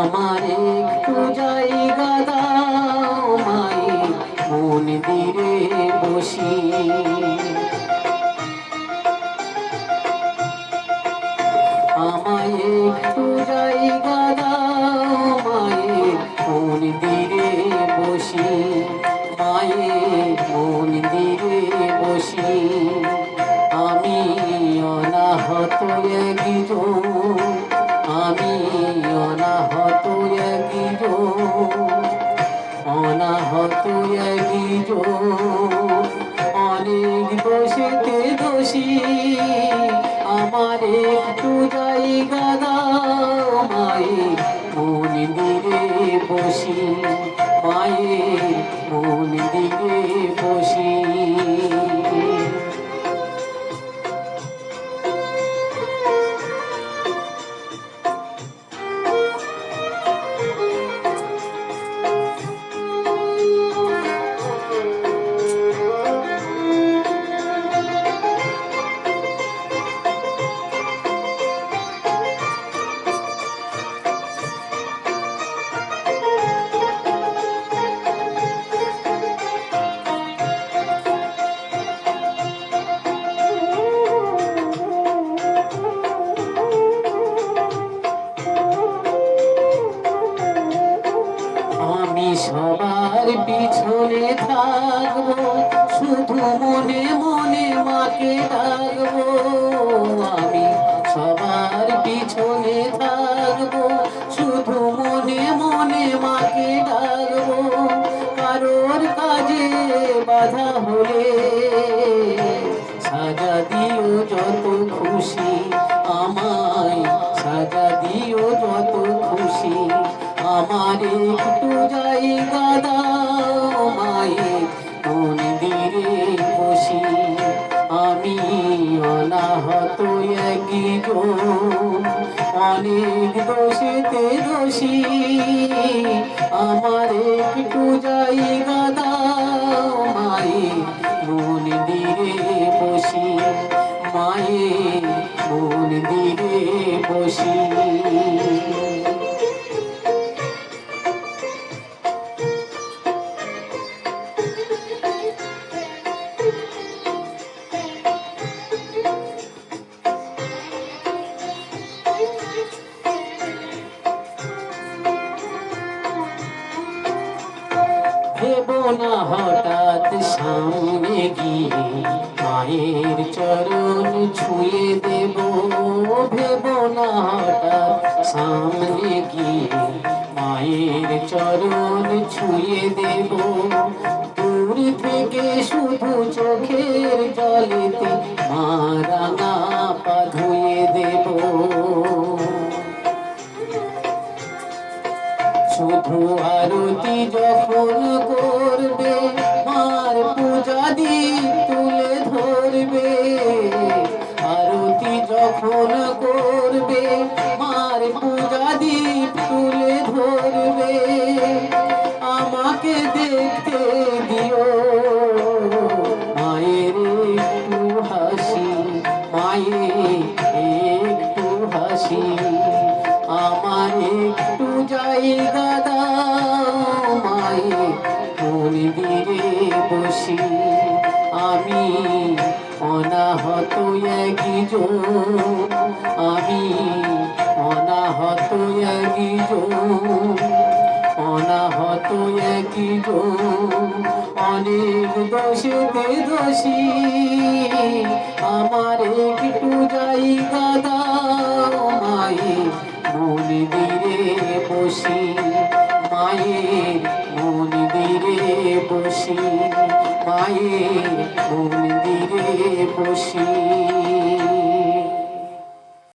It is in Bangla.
আমার একটু জায়গা দাও মায়ের মন্দিরে বসি। আমায় একটু জায়গা দাও মায়ের মন্দিরে বসি, মায়ের মন্দিরে বসি। আমি অনাহত একজন, আমি অনাহত একজন, অনাহত একজন। অনেক দোষেতে দোষী, আমার একটু জায়গা দাও মায়ের মন্দিরে বসি, মায়ের মন্দিরে বসি। আমি সবার পিছনে থাকবো, শুধু মনে মনে মাকে ডাকবো। আমি সবার পিছনে থাকবো, শুধু মনে মনে মাকে ডাকবো। কারোর কাজে বাধা হলে সাজা দিও যত খুশি, আমায় সাজা দিও যত খুশি। আমার একটু জায়গা দাও মায়ের মন্দিরে বসি, আমি অনাহত একজন, অনেক দোষেতে দোষী। আমার একটু জায়গা দাও মায়ের মন্দিরে বসি, মায়ের মন্দিরে বসি। ভেবো না হঠাৎ সামনে গিয়ে মায়ের চরণ ছুঁয়ে দেব, ভেবো না হঠাৎ সামনে গিয়ে মায়ের চরণ ছুঁয়ে দেব। দূর থেকে শুধু চোখের জলেতে মা রাঙা পা ধুয়ে দেব। শুধু আরতি যখন করবে, মার পূজা দীপ তুলে ধরবে। আরতি যখন করবে, মার পূজা দীপ তুলে ধরবে। আমাকে দেখতে দিও মায়ের একটু হাসি, মায়ের একটু হাসি। আমার একটু জায়গা দাও মায়ের মন্দিরে বসি, আমি অনাহত একজন, আমি অনাহত একজন, অনাহত একজন। অনেক দোষেতে দোষী, আমার একটু জায়গা দাও মায়ের মন্দিরে বসি, মায়ের মন্দিরে বসি, মায়ের মন্দিরে বসি।